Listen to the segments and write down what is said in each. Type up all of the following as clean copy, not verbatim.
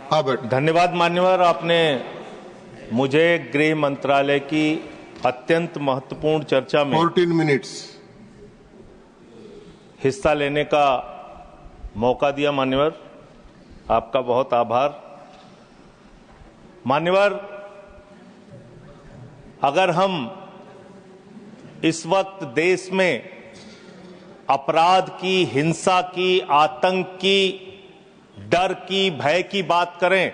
धन्यवाद मान्यवर, आपने मुझे गृह मंत्रालय की अत्यंत महत्वपूर्ण चर्चा में 14 मिनट्स हिस्सा लेने का मौका दिया। मान्यवर, आपका बहुत आभार। मान्यवर, अगर हम इस वक्त देश में अपराध की, हिंसा की, आतंक की, डर की, भय की बात करें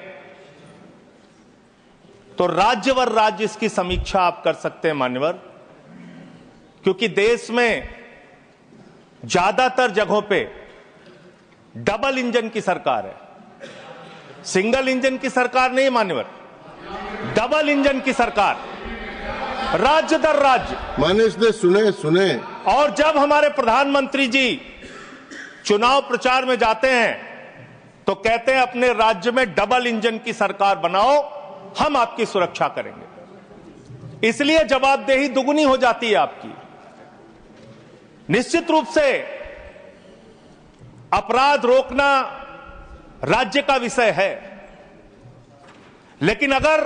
तो राज्यवर राज्य इसकी समीक्षा आप कर सकते हैं मान्यवर, क्योंकि देश में ज्यादातर जगहों पे डबल इंजन की सरकार है, सिंगल इंजन की सरकार नहीं मान्यवर, डबल इंजन की सरकार, राज्य दर राज्य। मानिश ने सुने। और जब हमारे प्रधानमंत्री जी चुनाव प्रचार में जाते हैं तो कहते हैं अपने राज्य में डबल इंजन की सरकार बनाओ, हम आपकी सुरक्षा करेंगे। इसलिए जवाबदेही दुगुनी हो जाती है आपकी। निश्चित रूप से अपराध रोकना राज्य का विषय है, लेकिन अगर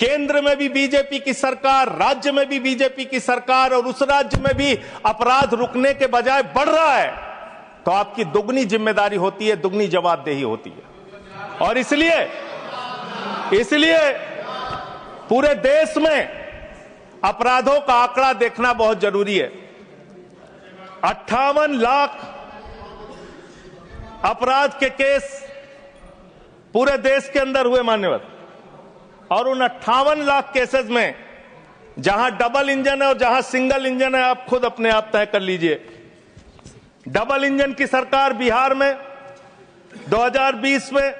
केंद्र में भी बीजेपी की सरकार, राज्य में भी बीजेपी की सरकार और उस राज्य में भी अपराध रुकने के बजाय बढ़ रहा है तो आपकी दुगनी जिम्मेदारी होती है, दुगनी जवाबदेही होती है। और इसलिए पूरे देश में अपराधों का आंकड़ा देखना बहुत जरूरी है। 58 लाख अपराध के केस पूरे देश के अंदर हुए मान्यवर, और उन 58 लाख केसेस में जहां डबल इंजन है और जहां सिंगल इंजन है आप खुद अपने आप तय कर लीजिए। डबल इंजन की सरकार बिहार में 2020 में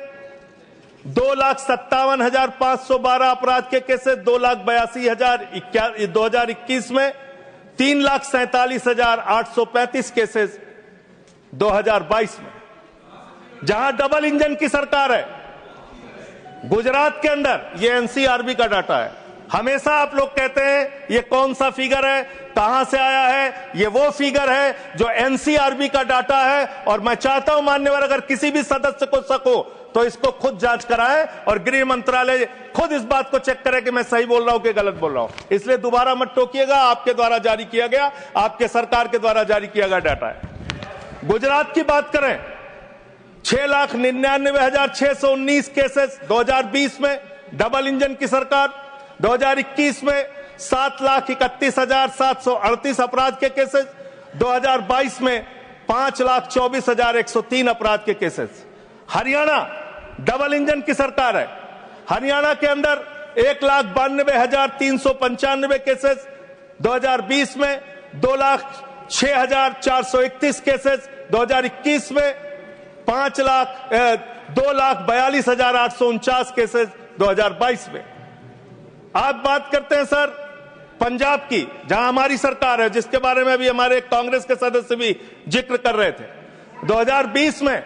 2,57,512 अपराध के केसेस, 2,82,000। 2021 में 3,47,835 केसेस 2022 में, जहां डबल इंजन की सरकार है। गुजरात के अंदर, ये एनसीआरबी का डाटा है, हमेशा आप लोग कहते हैं ये कौन सा फिगर है, कहां से आया है, ये वो फिगर है जो एनसीआरबी का डाटा है। और मैं चाहता हूं मान्यवर, अगर किसी भी सदस्य को शक हो तो इसको खुद जांच कराएं और गृह मंत्रालय खुद इस बात को चेक करे कि मैं सही बोल रहा हूं कि गलत बोल रहा हूं। इसलिए दोबारा मत टोकिएगा, आपके द्वारा जारी किया गया, आपके सरकार के द्वारा जारी किया गया डाटा है। गुजरात की बात करें, 6,99,619 केसेस 2020 में, डबल इंजन की सरकार। 2021 में 7,31,738 अपराध के केसेस। 2022 में 5,24,103 अपराध के केसेस। हरियाणा डबल इंजन की सरकार है, हरियाणा के अंदर 1,92,395 केसेस। 2020 में 2,06,431 केसेस। 2021 में 2,42,849 केसेस 2022 में। आप बात करते हैं सर पंजाब की, जहां हमारी सरकार है, जिसके बारे में अभी हमारे कांग्रेस के सदस्य भी जिक्र कर रहे थे। 2020 में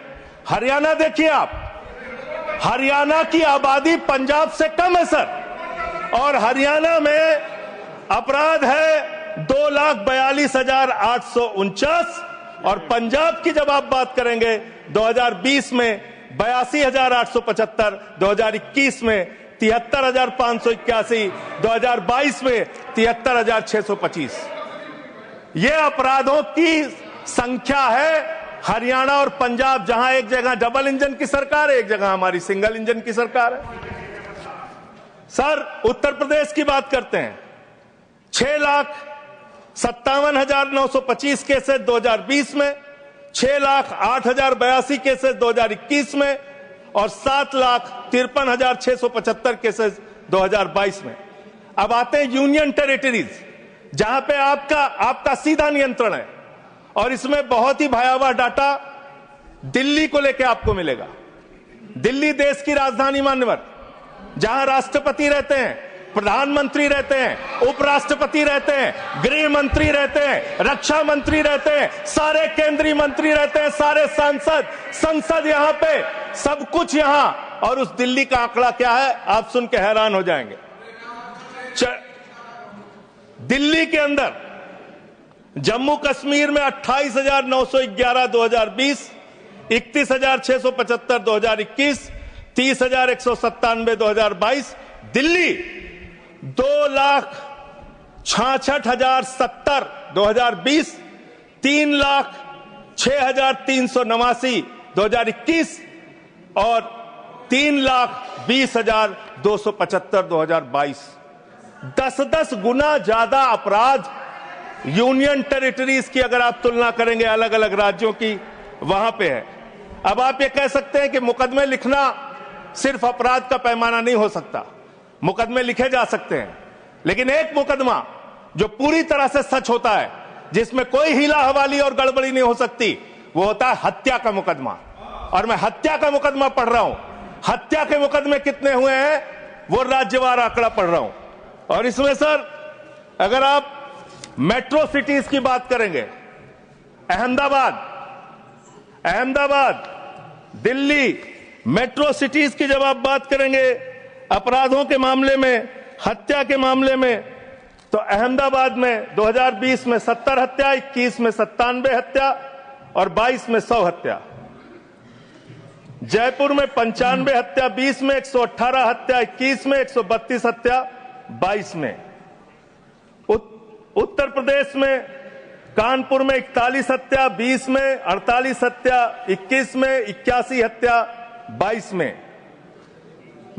हरियाणा देखिए आप, हरियाणा की आबादी पंजाब से कम है सर, और हरियाणा में अपराध है 2,42,849। और पंजाब की जब आप बात करेंगे 2020 में 82,875, 2021 में 73,581, 2022 में 73,625। ये अपराधों की संख्या है हरियाणा और पंजाब, जहां एक जगह डबल इंजन की सरकार है, एक जगह हमारी सिंगल इंजन की सरकार है। सर उत्तर प्रदेश की बात करते हैं, 6,57,925 केसेस 2020 में, 6,08,082 केसेस 2021 में, और 7,53,675 केसेस 2022 में। अब आते हैं यूनियन टेरिटरीज, जहां पे आपका सीधा नियंत्रण है, और इसमें बहुत ही भयावह डाटा दिल्ली को लेकर आपको मिलेगा। दिल्ली देश की राजधानी मान्यवर, जहां राष्ट्रपति रहते हैं, प्रधानमंत्री रहते हैं, उपराष्ट्रपति रहते हैं, गृह मंत्री रहते हैं, रक्षा मंत्री रहते हैं, सारे केंद्रीय मंत्री रहते हैं, सारे संसद यहां पे, सब कुछ यहां। और उस दिल्ली का आंकड़ा क्या है आप सुन के हैरान हो जाएंगे। दिल्ली के अंदर जम्मू कश्मीर में 28,911 2020, 31,675 2021, 30,197 2022, दिल्ली 2,66,070 2020, 3,06,389 2021 और 3,20,275 2022। 10-10 गुना ज्यादा अपराध यूनियन टेरिटरीज की अगर आप तुलना करेंगे अलग अलग राज्यों की, वहां पे है। अब आप ये कह सकते हैं कि मुकदमे लिखना सिर्फ अपराध का पैमाना नहीं हो सकता, मुकदमे लिखे जा सकते हैं, लेकिन एक मुकदमा जो पूरी तरह से सच होता है, जिसमें कोई हीला हवाली और गड़बड़ी नहीं हो सकती, वो होता है हत्या का मुकदमा। और मैं हत्या का मुकदमा पढ़ रहा हूं। हत्या के मुकदमे कितने हुए हैं वो राज्यवार आंकड़ा पढ़ रहा हूं। और इसमें सर अगर आप मेट्रो सिटीज की बात करेंगे, अहमदाबाद, दिल्ली, मेट्रो सिटीज की जब आप बात करेंगे अपराधों के मामले में, हत्या के मामले में, तो अहमदाबाद में 2020 में 70 हत्या, 21 में 97 हत्या और 22 में 100 हत्या। जयपुर में 95 हत्या 20 में, 118 हत्या 21 में, 132 हत्या 22 में। उत्तर प्रदेश में कानपुर में 41 हत्या 20 में, 48 हत्या 21 में, 81 हत्या 22 में।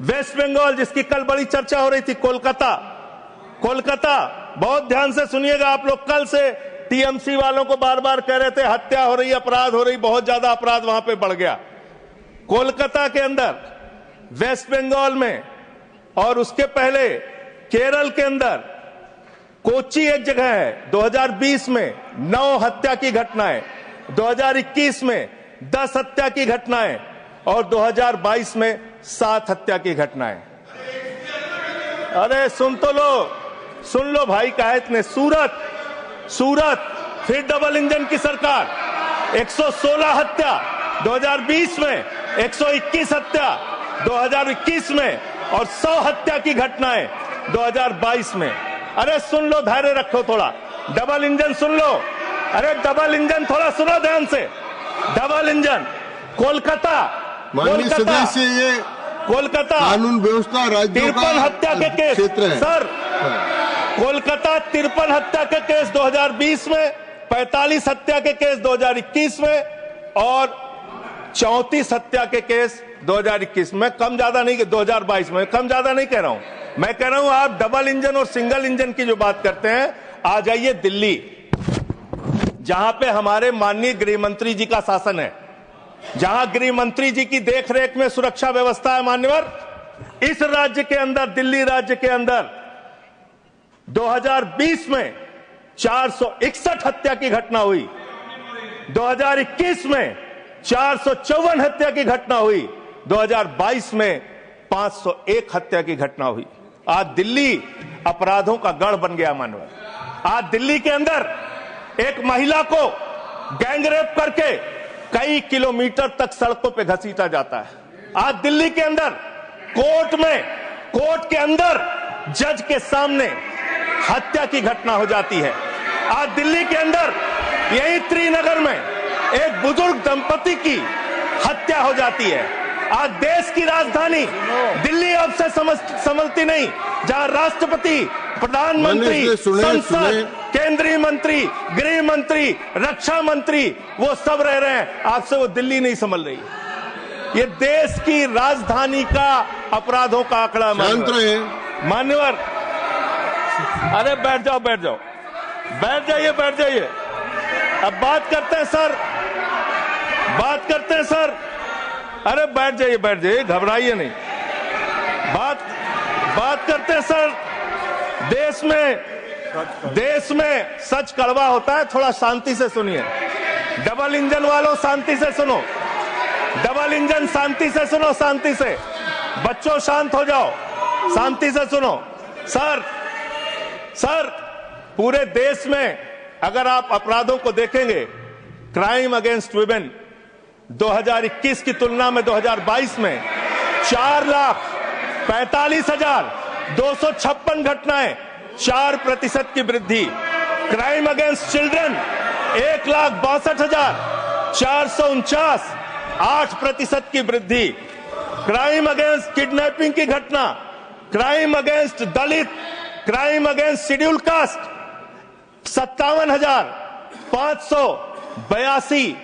वेस्ट बंगाल जिसकी कल बड़ी चर्चा हो रही थी, कोलकाता, बहुत ध्यान से सुनिएगा आप लोग। कल से टीएमसी वालों को बार बार कह रहे थे हत्या हो रही, अपराध हो रही, बहुत ज्यादा अपराध वहां पे बढ़ गया। कोलकाता के अंदर, वेस्ट बंगाल में और उसके पहले केरल के अंदर, कोच्चि एक जगह है, 2020 में 9 हत्या की घटनाएं, 2021 में 10 हत्या की घटनाएं और 2022 में 7 हत्या की घटनाएं। अरे सुन लो भाई, कहा इतने। सूरत फिर डबल इंजन की सरकार, 116 हत्या 2020 में, 121 हत्या 2021 में और 100 हत्या की घटनाएं 2022 में। अरे सुन लो, धैर्य रखो थोड़ा। डबल इंजन सुन लो, अरे डबल इंजन थोड़ा सुनो ध्यान से। डबल इंजन कोलकाता, कानून व्यवस्था राज्यों का 53 हत्या के केस सर, कोलकाता 53 हत्या के केस 2020 में, 45 हत्या के केस 2021 में और 34 हत्या के केस 2021 में। कम ज्यादा नहीं, 2022 में कम ज्यादा नहीं कह रहा हूं, मैं कह रहा हूं आप डबल इंजन और सिंगल इंजन की जो बात करते हैं, आ जाइए दिल्ली, जहां पे हमारे माननीय गृह मंत्री जी का शासन है, जहां गृह मंत्री जी की देखरेख में सुरक्षा व्यवस्था है। मान्यवर, इस राज्य के अंदर, दिल्ली राज्य के अंदर 2020 में 461 हत्या की घटना हुई, 2021 में 454 हत्या की घटना हुई, 2022 में 501 हत्या की घटना हुई। आज दिल्ली अपराधों का गढ़ बन गया। मानवर, आज दिल्ली के अंदर एक महिला को गैंगरेप करके कई किलोमीटर तक सड़कों पे घसीटा जाता है। आज दिल्ली के अंदर कोर्ट के अंदर जज के सामने हत्या की घटना हो जाती है। आज दिल्ली के अंदर यही त्रिनगर में एक बुजुर्ग दंपति की हत्या हो जाती है। आज देश की राजधानी दिल्ली अब से समझती नहीं, जहां राष्ट्रपति, प्रधानमंत्री, संसद, केंद्रीय मंत्री, गृह मंत्री, रक्षा मंत्री, वो सब रह रहे हैं, आपसे वो दिल्ली नहीं संभल रही। ये देश की राजधानी का अपराधों का आंकड़ा। मान्यवर, अरे बैठ जाइए। अब बात करते हैं सर, अरे बैठ जाइए, घबराइए नहीं। बात करते हैं सर, देश में सच कड़वा होता है, थोड़ा शांति से सुनिए। डबल इंजन वालों शांति से सुनो, डबल इंजन शांति से सुनो, शांति से। बच्चों शांत हो जाओ, शांति से सुनो। सर पूरे देश में अगर आप अपराधों को देखेंगे, क्राइम अगेंस्ट वुमेन 2021 की तुलना में 2022 में 4,45,256 घटनाएं, 4% की वृद्धि। क्राइम अगेंस्ट चिल्ड्रन 1,62,449, 8% की वृद्धि। क्राइम अगेंस्ट किडनैपिंग की घटना, क्राइम अगेंस्ट दलित, क्राइम अगेंस्ट शेड्यूल कास्ट 57,582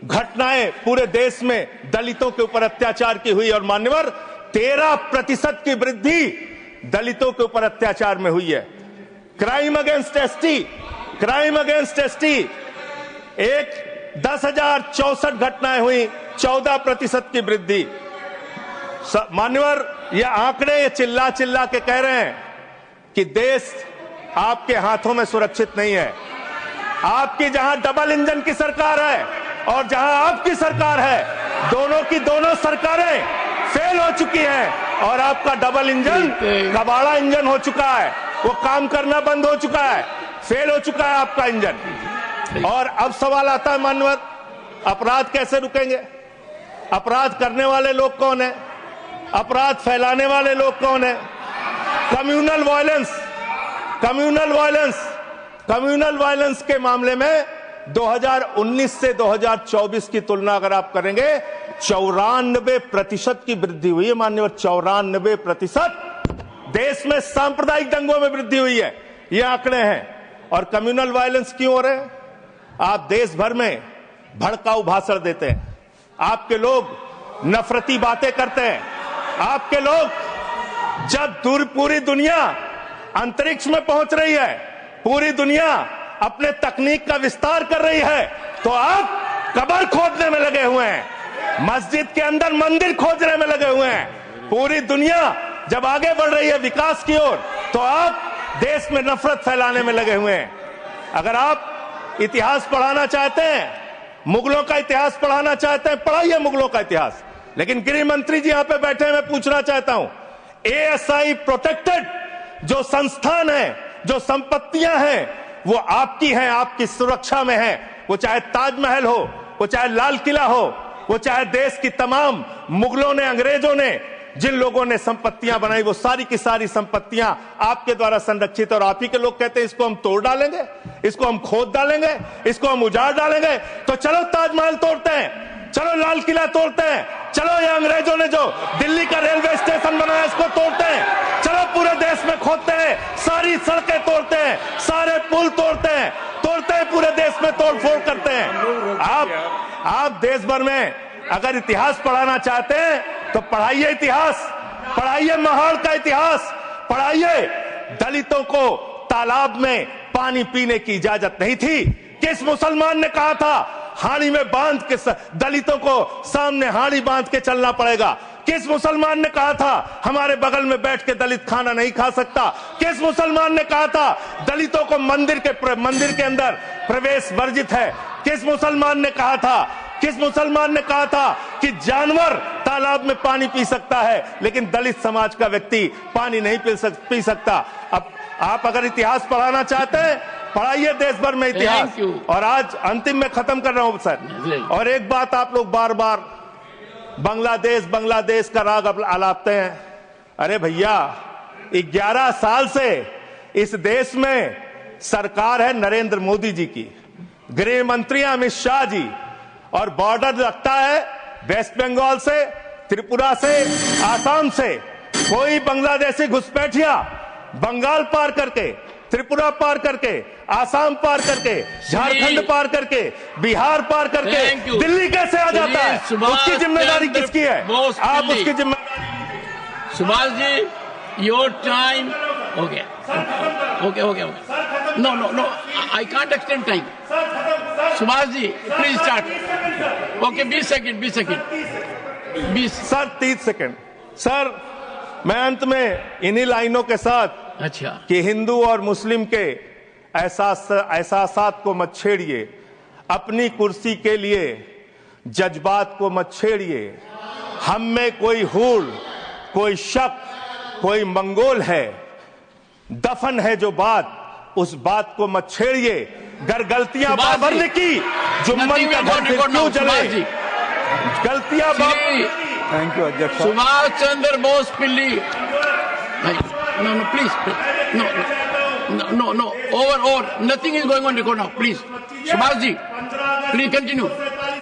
घटनाएं पूरे देश में दलितों के ऊपर अत्याचार की हुई और मान्यवर 13% की वृद्धि दलितों के ऊपर अत्याचार में हुई है। Crime against ST, crime against ST 10,064 घटनाएं हुई, 14% की वृद्धि। मान्यवर ये आंकड़े ये चिल्ला चिल्ला के कह रहे हैं कि देश आपके हाथों में सुरक्षित नहीं है। आपकी जहां डबल इंजन की सरकार है और जहां आपकी सरकार है, दोनों की दोनों सरकारें फेल हो चुकी हैं और आपका डबल इंजन कबाड़ा इंजन हो चुका है, वो काम करना बंद हो चुका है, फेल हो चुका है आपका इंजन। और अब सवाल आता है मान्यवर, अपराध कैसे रुकेंगे? अपराध करने वाले लोग कौन है? अपराध फैलाने वाले लोग कौन है? Communal violence, communal violence, communal violence के मामले में 2019 से 2024 की तुलना अगर आप करेंगे 94% की वृद्धि हुई है मान्यवर। 94% देश में सांप्रदायिक दंगों में वृद्धि हुई है, ये आंकड़े हैं। और कम्युनल वायलेंस क्यों हो रहे हैं? आप देश भर में भड़काऊ भाषण देते हैं, आपके लोग नफरती बातें करते हैं, आपके लोग जब पूरी दुनिया अंतरिक्ष में पहुंच रही है, पूरी दुनिया अपने तकनीक का विस्तार कर रही है, तो आप कब्र खोदने में लगे हुए हैं, मस्जिद के अंदर मंदिर खोजने में लगे हुए हैं। पूरी दुनिया जब आगे बढ़ रही है विकास की ओर, तो आप देश में नफरत फैलाने में लगे हुए हैं। अगर आप इतिहास पढ़ाना चाहते हैं, मुगलों का इतिहास पढ़ाना चाहते हैं, पढ़ाइए मुगलों का इतिहास। लेकिन गृह मंत्री जी यहां पे बैठे हैं, मैं पूछना चाहता हूं, एएसआई प्रोटेक्टेड जो संस्थान है, जो संपत्तियां हैं, वो आपकी हैं, आपकी सुरक्षा में है। वो चाहे ताजमहल हो, वो चाहे लाल किला हो, वो चाहे देश की तमाम मुगलों ने, अंग्रेजों ने जिन लोगों ने संपत्तियां बनाई, वो सारी की सारी संपत्तियां आपके द्वारा संरक्षित। और आप ही के लोग कहते हैं इसको हम तोड़ डालेंगे, इसको हम खोद डालेंगे, इसको हम उजाड़ डालेंगे। तो चलो ताजमहल तोड़ते हैं, चलो लाल किला तोड़ते हैं, चलो ये अंग्रेजों ने जो दिल्ली का रेलवे स्टेशन बनाया इसको तोड़ते हैं, चलो पूरे देश में खोदते हैं, सारी सड़कें तोड़ते हैं, सारे पुल तोड़ते हैं, पूरे देश में तोड़फोड़ करते हैं। आप देश भर में अगर इतिहास पढ़ाना चाहते हैं तो पढ़ाइए इतिहास, पढ़ाइए महाड़ का इतिहास, पढ़ाइए दलितों को तालाब में पानी पीने की इजाजत नहीं थी। किस मुसलमान ने कहा था हाड़ी में बांध के दलितों को सामने हाड़ी बांध के चलना पड़ेगा? किस मुसलमान ने कहा था हमारे बगल में बैठ के दलित खाना नहीं खा सकता? किस मुसलमान ने कहा था दलितों को मंदिर के अंदर प्रवेश वर्जित है? किस मुसलमान ने कहा था, किस मुसलमान ने कहा था कि जानवर तालाब में पानी पी सकता है लेकिन दलित समाज का व्यक्ति पानी नहीं पी सकता? अब आप अगर इतिहास पढ़ाना चाहते हैं, पढ़ाइए देश भर में इतिहास। और आज अंतिम में खत्म कर रहा हूं सर, और एक बात आप लोग बार बार बांग्लादेश का राग आलापते हैं। अरे भैया, 11 साल से इस देश में सरकार है नरेंद्र मोदी जी की, गृह मंत्री अमित शाह जी, और बॉर्डर लगता है वेस्ट बंगाल से, त्रिपुरा से, आसाम से। कोई बांग्लादेशी घुसपैठिया बंगाल पार करके, त्रिपुरा पार करके, आसाम पार करके, झारखंड पार करके, बिहार पार करके दिल्ली कैसे आ जाता है? उसकी जिम्मेदारी किसकी है? आप उसकी जिम्मेदारी। Subhash ji, your time. Okay, no, I can't extend time. Subhash ji please start. Okay, 20 second. Sir 30 second. Sir मैं अंत में इन्हीं लाइनों के साथ, अच्छा, कि हिंदू और मुस्लिम के एहसासात को मत छेड़िए, अपनी कुर्सी के लिए जज्बात को मत छेड़िए। हम में कोई हूल, कोई शक, कोई मंगोल है, दफन है जो बात, उस बात को मत छेड़िए। गर गलतियां बाबर ने की, जुम्मन का घर फिर क्यों जले? गलतियां थैंक यू अध्यक्ष। सुभाष चंद्र बोस पिल्ली। No, please. No. Over. Nothing is going on record now. Please. Subhash ji, please continue.